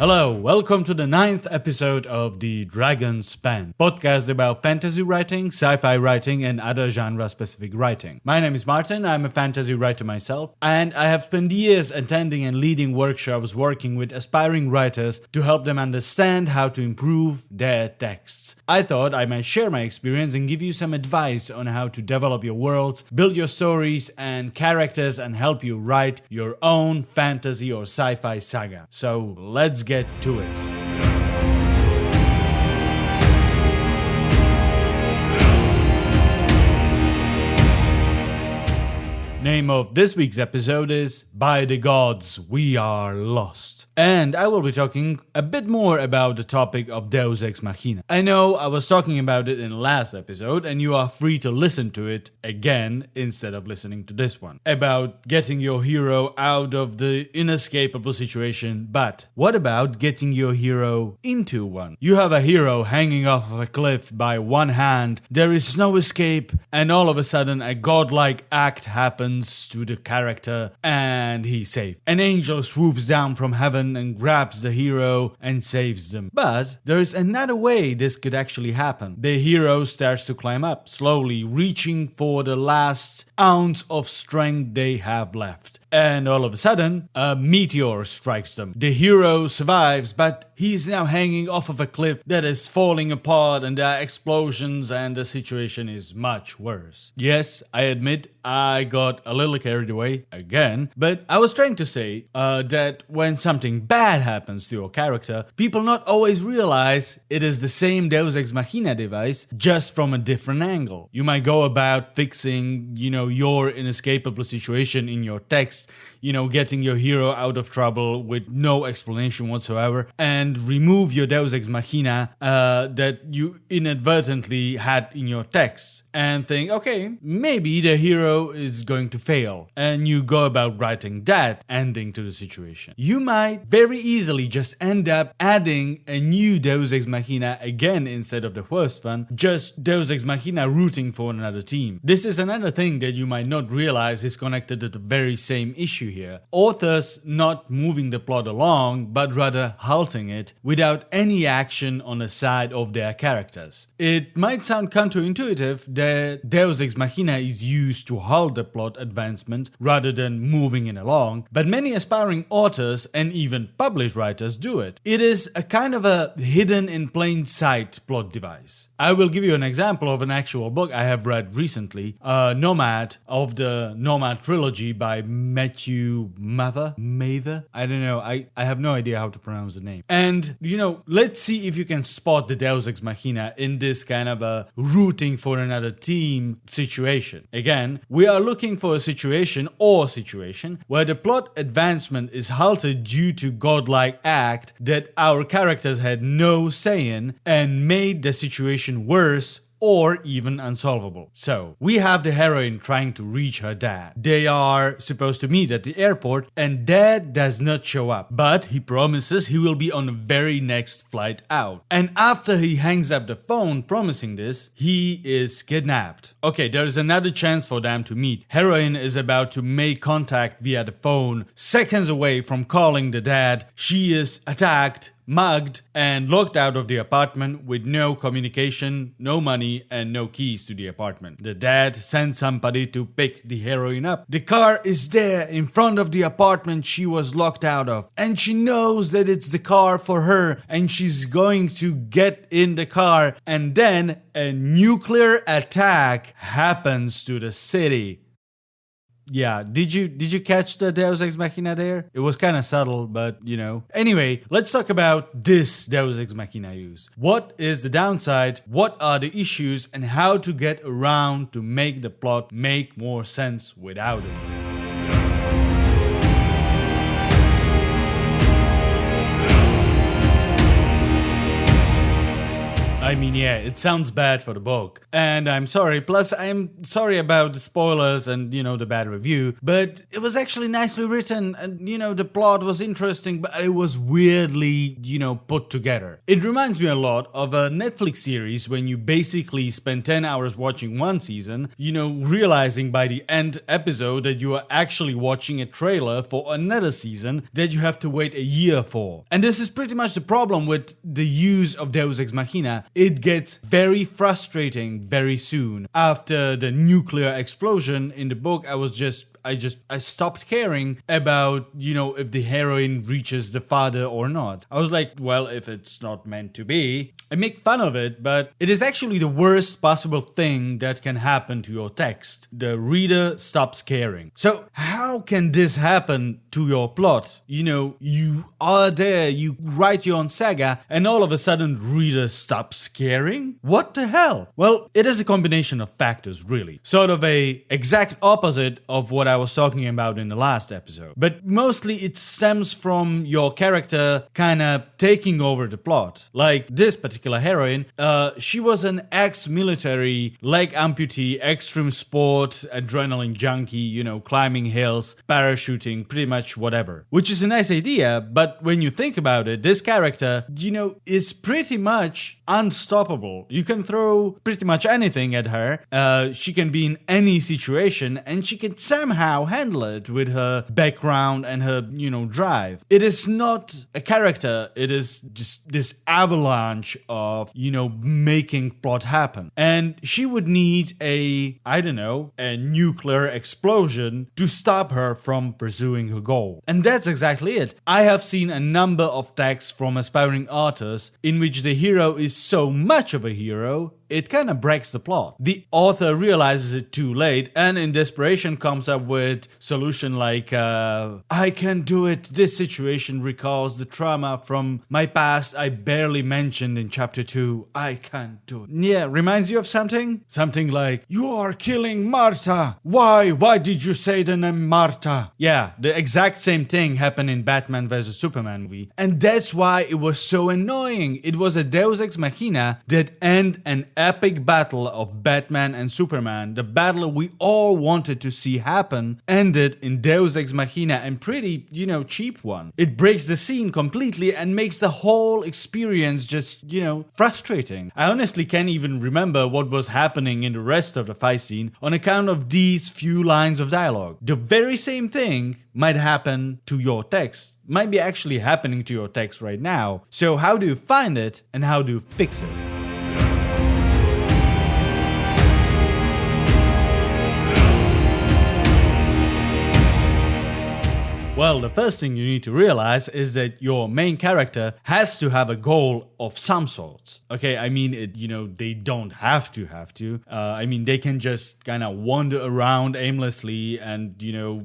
Hello, welcome to the 9th episode of the Dragon's Pen, podcast about fantasy writing, sci-fi writing, and other genre-specific writing. My name is Martin, I'm a fantasy writer myself, and I have spent years attending and leading workshops working with aspiring writers to help them understand how to improve their texts. I thought I might share my experience and give you some advice on how to develop your worlds, build your stories and characters, and help you write your own fantasy or sci-fi saga. So let's get to it. Name of this week's episode is By the Gods We Are Lost. And I will be talking a bit more about the topic of Deus Ex Machina. I know I was talking about it in the last episode, and you are free to listen to it again instead of listening to this one. About getting your hero out of the inescapable situation, but what about getting your hero into one? You have a hero hanging off of a cliff by one hand, there is no escape, and all of a sudden a godlike act happens to the character and he's safe. An angel swoops down from heaven and grabs the hero and saves them. But there is another way this could actually happen. The hero starts to climb up, slowly reaching for the last ounce of strength they have left. And all of a sudden, a meteor strikes them. The hero survives, but he's now hanging off of a cliff that is falling apart, and there are explosions, and the situation is much worse. Yes, I admit I got a little carried away again, but I was trying to say that when something bad happens to your character, people not always realize it is the same Deus Ex Machina device, just from a different angle. You might go about fixing, your inescapable situation in your text, getting your hero out of trouble with no explanation whatsoever, and remove your Deus Ex Machina that you inadvertently had in your text, and think, okay, maybe the hero is going to fail, and you go about writing that ending to the situation. You might very easily just end up adding a new Deus Ex Machina again instead of the first one, just Deus Ex Machina rooting for another team. This is another thing that you might not realize is connected to the very same issue here. Authors not moving the plot along, but rather halting it without any action on the side of their characters. It might sound counterintuitive that Deus Ex Machina is used to halt the plot advancement rather than moving it along, but many aspiring authors and even published writers do it. It is a kind of a hidden in plain sight plot device. I will give you an example of an actual book I have read recently, Nomad, of the Nomad trilogy by Matthew Mather? I don't know. I have no idea how to pronounce the name. And, let's see if you can spot the Deus Ex Machina in this kind of a rooting for another team situation. Again, we are looking for a situation where the plot advancement is halted due to godlike act that our characters had no say in and made the situation worse or even unsolvable. So, we have the heroine trying to reach her dad. They are supposed to meet at the airport, and dad does not show up, but he promises he will be on the very next flight out. And after he hangs up the phone promising this, he is kidnapped. Okay, there is another chance for them to meet. Heroine is about to make contact via the phone, seconds away from calling the dad. She is attacked, mugged, and locked out of the apartment with no communication, no money, and no keys to the apartment. The dad sends somebody to pick the heroine up. The car is there in front of the apartment she was locked out of, and she knows that it's the car for her, and she's going to get in the car, and then a nuclear attack happens to the city. Yeah, did you catch the Deus Ex Machina there? It was kind of subtle, but Anyway, let's talk about this Deus Ex Machina use. What is the downside? What are the issues? And how to get around to make the plot make more sense without it? I mean, yeah, it sounds bad for the book. And I'm sorry. Plus, I'm sorry about the spoilers and, the bad review. But it was actually nicely written. And, the plot was interesting, but it was weirdly, put together. It reminds me a lot of a Netflix series when you basically spend 10 hours watching one season, realizing by the end episode that you are actually watching a trailer for another season that you have to wait a year for. And this is pretty much the problem with the use of Deus Ex Machina. It gets very frustrating very soon. After the nuclear explosion in the book, I stopped caring about, if the heroine reaches the father or not. I was like, well, if it's not meant to be, I make fun of it, but it is actually the worst possible thing that can happen to your text. The reader stops caring. So how can this happen to your plot? You are there, you write your own saga, and all of a sudden reader stops caring? What the hell? Well, it is a combination of factors, really. Sort of a exact opposite of what I was talking about in the last episode. But mostly it stems from your character kind of taking over the plot. Like this particular heroine, she was an ex-military, leg amputee, extreme sport, adrenaline junkie, climbing hills, parachuting, pretty much whatever. Which is a nice idea, but when you think about it, this character, is pretty much unstoppable. You can throw pretty much anything at her. She can be in any situation and she can somehow handle it with her background and her, drive. It is not a character, it is just this avalanche of, making plot happen. And she would need a nuclear explosion to stop her from pursuing her goal. And that's exactly it. I have seen a number of texts from aspiring authors in which the hero is so much of a hero, it kind of breaks the plot. The author realizes it too late and in desperation comes up with solution like, I can do it. This situation recalls the trauma from my past I barely mentioned in chapter 2. I can't do it. Yeah, reminds you of something? Something like, you are killing Martha. Why? Why did you say the name Martha? Yeah, the exact same thing happened in Batman vs Superman movie. And that's why it was so annoying. It was a Deus Ex Machina that ended an epic battle of Batman and Superman. The battle we all wanted to see happen ended in Deus Ex Machina, and pretty, cheap one. It breaks the scene completely and makes the whole experience just, frustrating. I honestly can't even remember what was happening in the rest of the fight scene on account of these few lines of dialogue. The very same thing might happen to your text, might be actually happening to your text right now. So how do you find it and how do you fix it? Well, the first thing you need to realize is that your main character has to have a goal of some sort. Okay, I mean, they don't have to. They can just kind of wander around aimlessly and,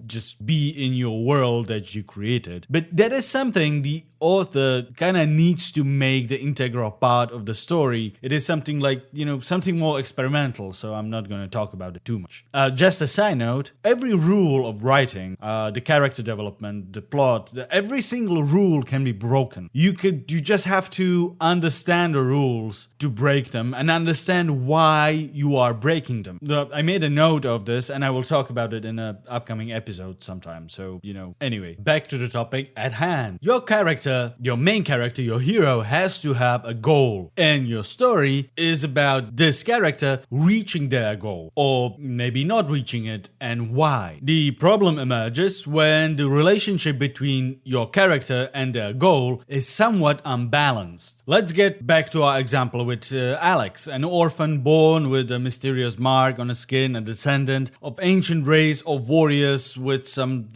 just be in your world that you created. But that is something the author kind of needs to make the integral part of the story. It is something like, something more experimental, so I'm not going to talk about it too much. Just a side note, every rule of writing, the character development, the plot, every single rule can be broken. You just have to understand the rules to break them and understand why you are breaking them. I made a note of this and I will talk about it in an upcoming episode sometime. So, anyway, back to the topic at hand. Your character, your main character, your hero has to have a goal. And your story is about this character reaching their goal or maybe not reaching it and why. The problem emerges when the relationship between your character and their goal is somewhat unbalanced. Let's get back to our example with Alex, an orphan born with a mysterious mark on his skin, a descendant of ancient race of warriors with some,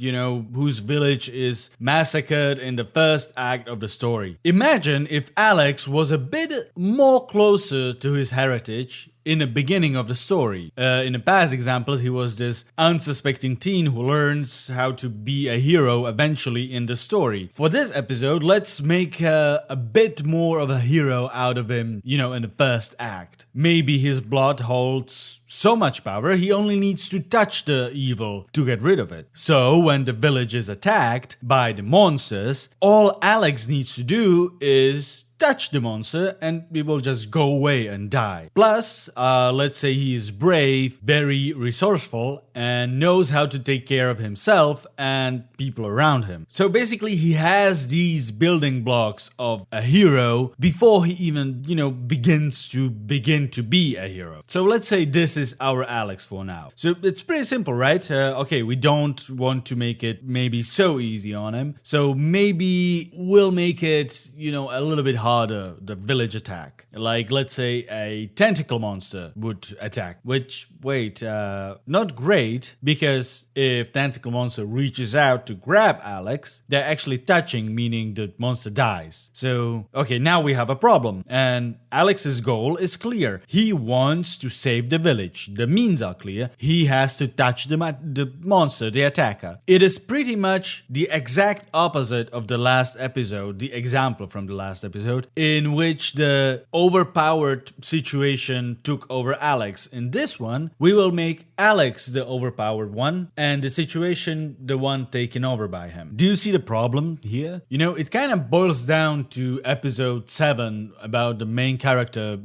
whose village is massacred in the first act of the story. Imagine if Alex was a bit more closer to his heritage in the beginning of the story. In the past examples, he was this unsuspecting teen who learns how to be a hero eventually in the story. For this episode, let's make a bit more of a hero out of him, in the first act. Maybe his blood holds so much power, he only needs to touch the evil to get rid of it. So when the village is attacked by the monsters, all Alex needs to do is touch the monster and it will just go away and die. Plus, let's say he is brave, very resourceful, and knows how to take care of himself and people around him. So basically, he has these building blocks of a hero before he even, begins to be a hero. So let's say this is our Alex for now. So it's pretty simple, right? Okay, we don't want to make it maybe so easy on him. So maybe we'll make it, a little bit harder, the village attack. Like, let's say a tentacle monster would attack, which, not great, because if tentacle monster reaches out to grab Alex, they're actually touching, meaning the monster dies. So, okay, now we have a problem, and Alex's goal is clear. He wants to save the village. The means are clear. He has to touch the monster, the attacker. It is pretty much the exact opposite of the last episode, the example from the last episode, in which the overpowered situation took over Alex. In this one, we will make Alex the overpowered one and the situation the one taken over by him. Do you see the problem here? It kind of boils down to episode 7 about the main character,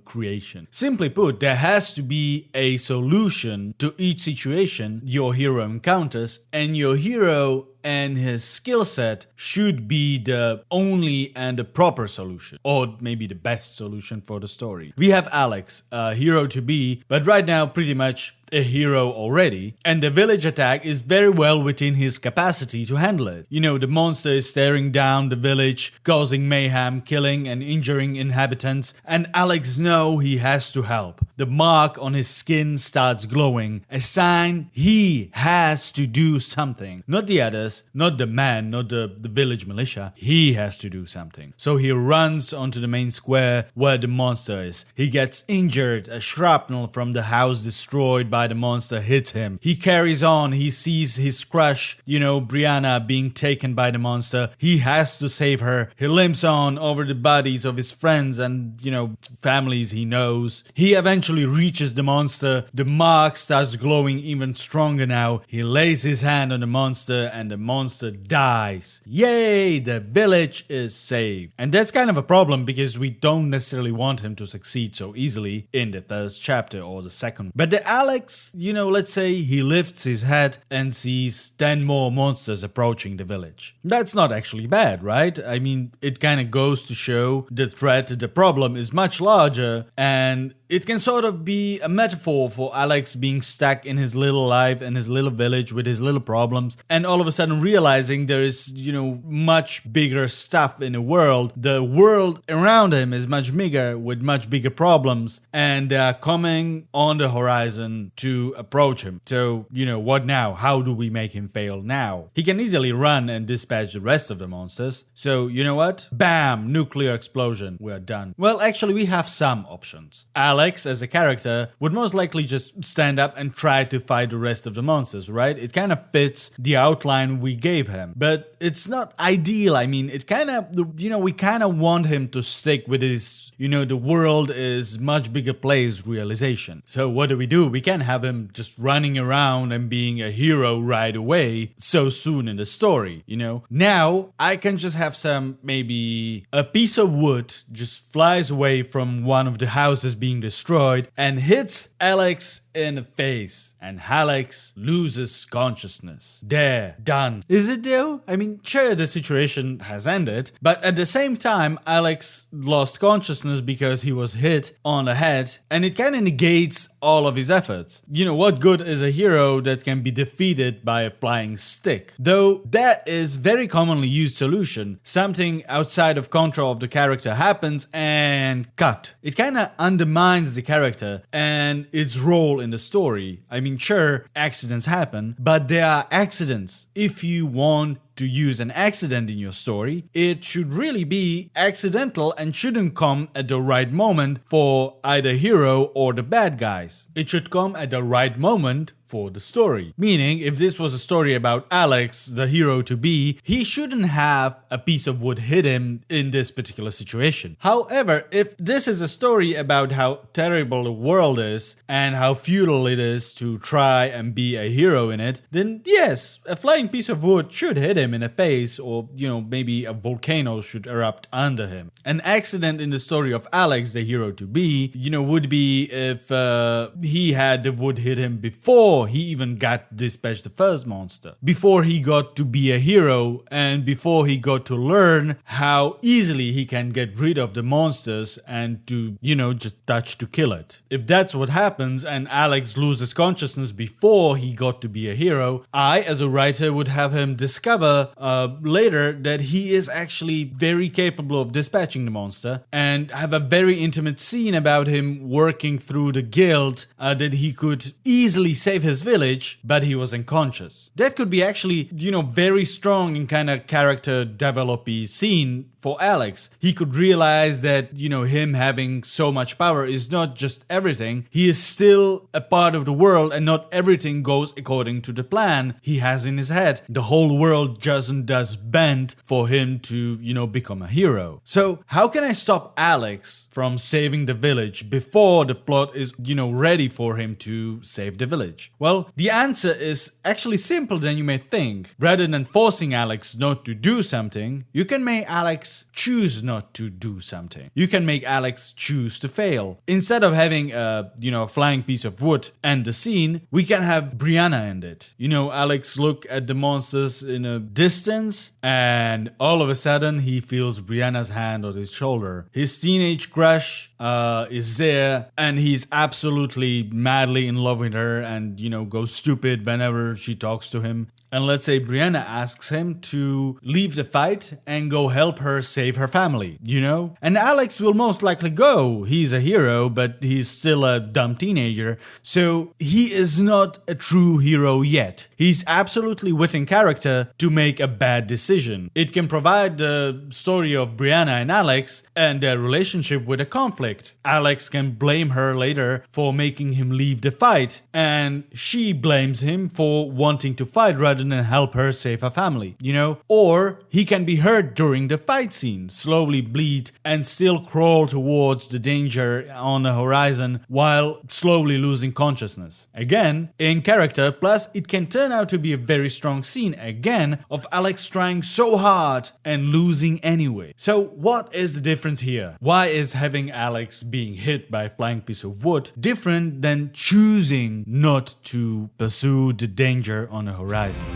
creation. Simply put, there has to be a solution to each situation your hero encounters, and your hero and his skill set should be the only and the proper solution, or maybe the best solution for the story. We have Alex, a hero to be, but right now pretty much a hero already, and the village attack is very well within his capacity to handle it. The monster is staring down the village, causing mayhem, killing and injuring inhabitants, and Alex knows he has to help. The mark on his skin starts glowing, a sign he has to do something. Not the others, not the man, not the village militia. He has to do something. So he runs onto the main square where the monster is. He gets injured, a shrapnel from the house destroyed by the monster hits him. He carries on, he sees his crush, Brianna, being taken by the monster. He has to save her. He limps on over the bodies of his friends and, families he knows. He eventually reaches the monster. The mark starts glowing even stronger now. He lays his hand on the monster and the monster dies. Yay, the village is saved. And that's kind of a problem because we don't necessarily want him to succeed so easily in the first chapter or the second. But the Alex, let's say he lifts his head and sees 10 more monsters approaching the village. That's not actually bad, right? I mean, it kind of goes to show the threat, the problem is much larger, and it can sort of be a metaphor for Alex being stuck in his little life and his little village with his little problems, and all of a sudden realizing there is, much bigger stuff in the world. The world around him is much bigger with much bigger problems, and they are coming on the horizon to approach him. So, what now? How do we make him fail now? He can easily run and dispatch the rest of the monsters. So, you know what? Bam! Nuclear explosion. We're done. Well, actually, we have some options. Alex, as a character, would most likely just stand up and try to fight the rest of the monsters, right? It kind of fits the outline we gave him. But it's not ideal. I mean, it kind of, we kind of want him to stick with his, the world is much bigger place realization. So what do? We can't have him just running around and being a hero right away so soon in the story, Now, I can just have maybe a piece of wood just flies away from one of the houses being destroyed and hits Alex in the face, and Alex loses consciousness. There, done. Is it though? I mean, sure, the situation has ended, but at the same time, Alex lost consciousness because he was hit on the head, and it kind of negates all of his efforts. What good is a hero that can be defeated by a flying stick? Though that is very commonly used solution. Something outside of control of the character happens and cut. It kind of undermines the character and its role in the story. I mean, sure, accidents happen, but they are accidents. If you want to use an accident in your story, it should really be accidental and shouldn't come at the right moment for either hero or the bad guys. It should come at the right moment for the story. Meaning, if this was a story about Alex, the hero to be, he shouldn't have a piece of wood hit him in this particular situation. However, if this is a story about how terrible the world is and how futile it is to try and be a hero in it, then yes, a flying piece of wood should hit him him in the face, or, maybe a volcano should erupt under him. An accident in the story of Alex, the hero to be, would be if he had the wood hit him before he even got dispatched the first monster, before he got to be a hero, and before he got to learn how easily he can get rid of the monsters and to, just touch to kill it. If that's what happens and Alex loses consciousness before he got to be a hero, I, as a writer, would have him discover later that he is actually very capable of dispatching the monster, and have a very intimate scene about him working through the guilt that he could easily save his village, but he was unconscious. That could be actually, very strong in kind of character developy scene for Alex. He could realize that, him having so much power is not just everything. He is still a part of the world, and not everything goes according to the plan he has in his head. The whole world does bend for him to, become a hero. So how can I stop Alex from saving the village before the plot is, ready for him to save the village? Well, the answer is actually simpler than you may think. Rather than forcing Alex not to do something, you can make Alex choose not to do something. You can make Alex choose to fail. Instead of having a flying piece of wood end the scene, we can have Brianna end it. Alex look at the monsters in a distance, and all of a sudden he feels Brianna's hand on his shoulder. His teenage crush is there, and he's absolutely madly in love with her, and goes stupid whenever she talks to him. And let's say Brianna asks him to leave the fight and go help her save her family, And Alex will most likely go. He's a hero, but he's still a dumb teenager. So he is not a true hero yet. He's absolutely within character to make a bad decision. It can provide the story of Brianna and Alex and their relationship with a conflict. Alex can blame her later for making him leave the fight, and she blames him for wanting to fight rather than help her save her family, Or he can be hurt during the fight scene, slowly bleed, and still crawl towards the danger on the horizon while slowly losing consciousness. Again, in character, plus it can turn out to be a very strong scene, again, of Alex trying so hard and losing anyway. So what is the difference here? Why is having Alex being hit by a flying piece of wood different than choosing not to pursue the danger on the horizon?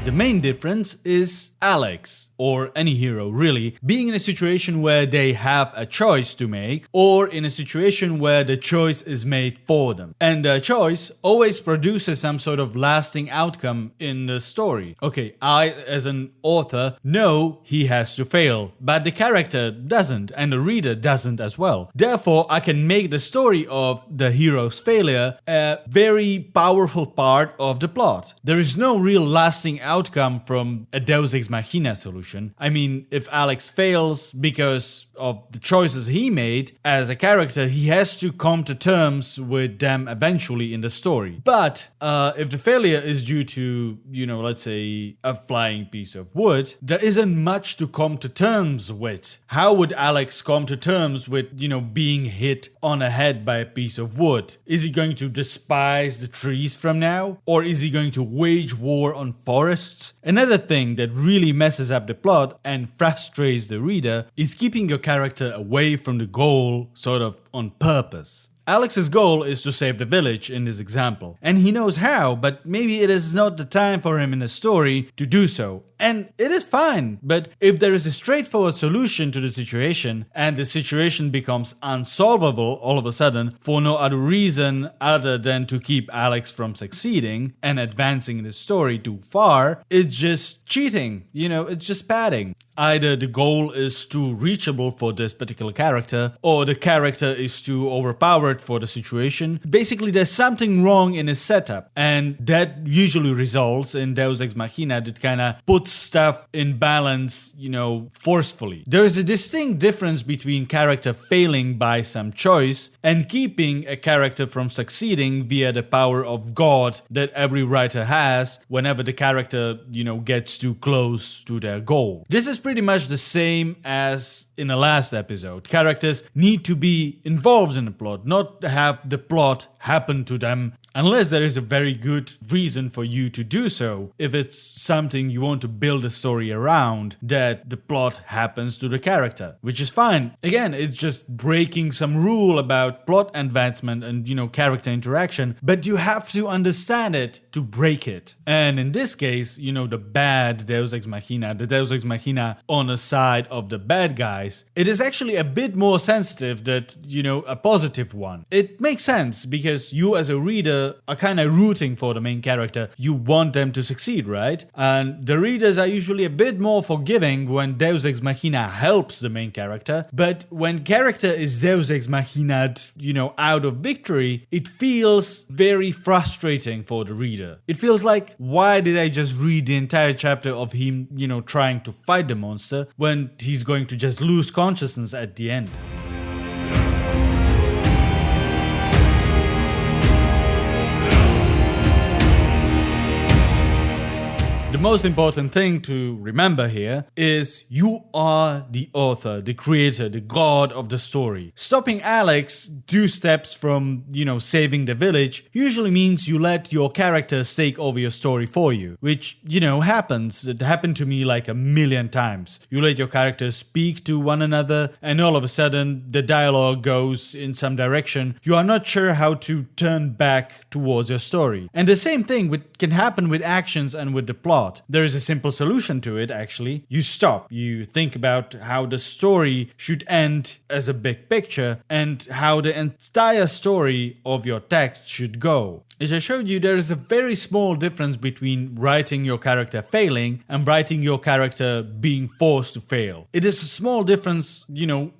The main difference is Alex, or any hero really, being in a situation where they have a choice to make, or in a situation where the choice is made for them. And the choice always produces some sort of lasting outcome in the story. Okay, I, as an author, know he has to fail, but the character doesn't, and the reader doesn't as well. Therefore, I can make the story of the hero's failure a very powerful part of the plot. There is no real lasting outcome from a Deus Ex Machina solution. I mean, if Alex fails because of the choices he made as a character, he has to come to terms with them eventually in the story. But if the failure is due to, let's say a flying piece of wood, there isn't much to come to terms with. How would Alex come to terms with, being hit on the head by a piece of wood? Is he going to despise the trees from now? Or is he going to wage war on forests? Another thing that really messes up the plot and frustrates the reader is keeping your character away from the goal, sort of on purpose. Alex's goal is to save the village in this example, and he knows how, but maybe it is not the time for him in the story to do so. And it is fine, but if there is a straightforward solution to the situation, and the situation becomes unsolvable all of a sudden for no other reason other than to keep Alex from succeeding and advancing the story too far, it's just cheating, it's just padding. Either the goal is too reachable for this particular character, or the character is too overpowered for the situation. Basically, there's something wrong in his setup, and that usually results in Deus Ex Machina that kind of puts stuff in balance, forcefully. There is a distinct difference between character failing by some choice and keeping a character from succeeding via the power of God that every writer has whenever the character, gets too close to their goal. This is pretty much the same as in the last episode. Characters need to be involved in the plot, not have the plot happen to them, unless there is a very good reason for you to do so. If it's something you want to build a story around, that the plot happens to the character, which is fine. Again, it's just breaking some rule about plot advancement and, character interaction, but you have to understand it to break it. And in this case, the bad Deus Ex Machina, the Deus Ex Machina on the side of the bad guys, it is actually a bit more sensitive than, a positive one. It makes sense because you as a reader are kind of rooting for the main character. You want them to succeed, right? And the readers are usually a bit more forgiving when Deus Ex Machina helps the main character. But when character is Deus Ex Machina, out of victory, it feels very frustrating for the reader. It feels like, why did I just read the entire chapter of him, trying to fight the monster when he's going to just lose consciousness at the end? The most important thing to remember here is you are the author, the creator, the god of the story. Stopping Alex 2 steps from, saving the village usually means you let your characters take over your story for you, which, happens. It happened to me like a million times. You let your characters speak to one another and all of a sudden the dialogue goes in some direction. You are not sure how to turn back towards your story. And the same thing can happen with actions and with the plot. There is a simple solution to it, actually. You stop. You think about how the story should end as a big picture and how the entire story of your text should go. As I showed you, there is a very small difference between writing your character failing and writing your character being forced to fail. It is a small difference,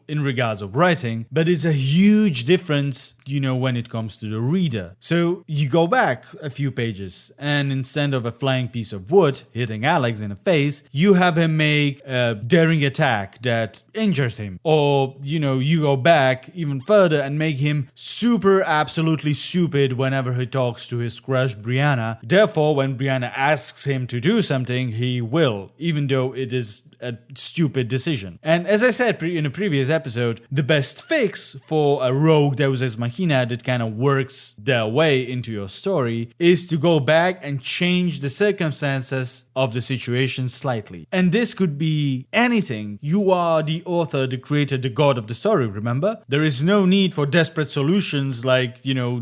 in regards of writing, but it's a huge difference, when it comes to the reader. So you go back a few pages and instead of a flying piece of wood hitting Alex in the face, you have him make a daring attack that injures him. Or, you go back even further and make him super absolutely stupid whenever he talks to his crush Brianna. Therefore, when Brianna asks him to do something, he will, even though it is a stupid decision. And as I said in a previous episode, the best fix for a rogue Deus Ex Machina that kind of works their way into your story is to go back and change the circumstances of the situation slightly. And this could be anything. You are the author, the creator, the god of the story, remember? There is no need for desperate solutions like,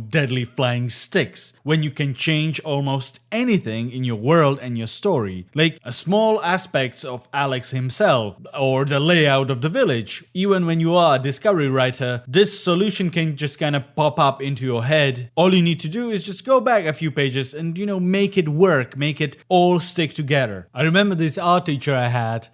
deadly flying sticks, when you can change almost anything in your world and your story. Like a small aspects of Alex himself or the layout of the village. Even when you are a discovery writer, this solution can just kind of pop up into your head. All you need to do is just go back a few pages and, make it work, make it all stick together. I remember this art teacher I had,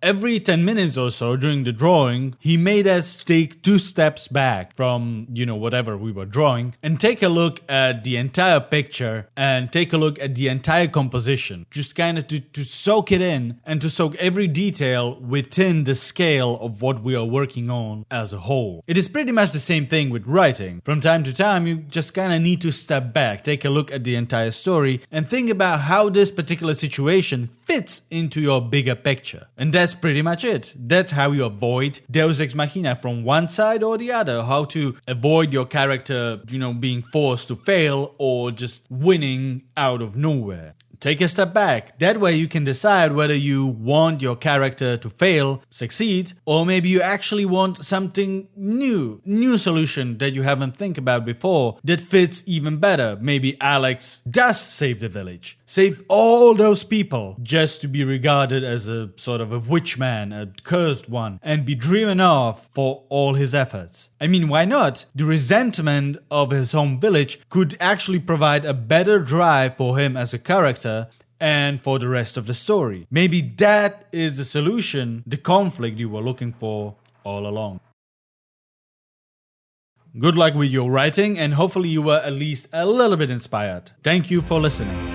every 10 minutes or so during the drawing, he made us take 2 steps back from, whatever we were drawing and take a look at the entire picture and take a look at the entire composition. Just kind of to soak it in and to soak every detail within the scale of what we are working on as a whole. It is pretty much the same thing with writing. From time to time, you just kind of need to step back, take a look at the entire story, and think about how this particular situation fits into your bigger picture. And that's pretty much it. That's how you avoid Deus Ex Machina from one side or the other. How to avoid your character, being forced to fail or just winning out of nowhere. Take a step back. That way you can decide whether you want your character to fail, succeed, or maybe you actually want something new solution that you haven't think about before that fits even better. Maybe Alex does save the village. Save all those people just to be regarded as a sort of a witch man, a cursed one, and be driven off for all his efforts. I mean, why not? The resentment of his home village could actually provide a better drive for him as a character and for the rest of the story. Maybe that is the solution, the conflict you were looking for all along. Good luck with your writing, and hopefully you were at least a little bit inspired. Thank you for listening.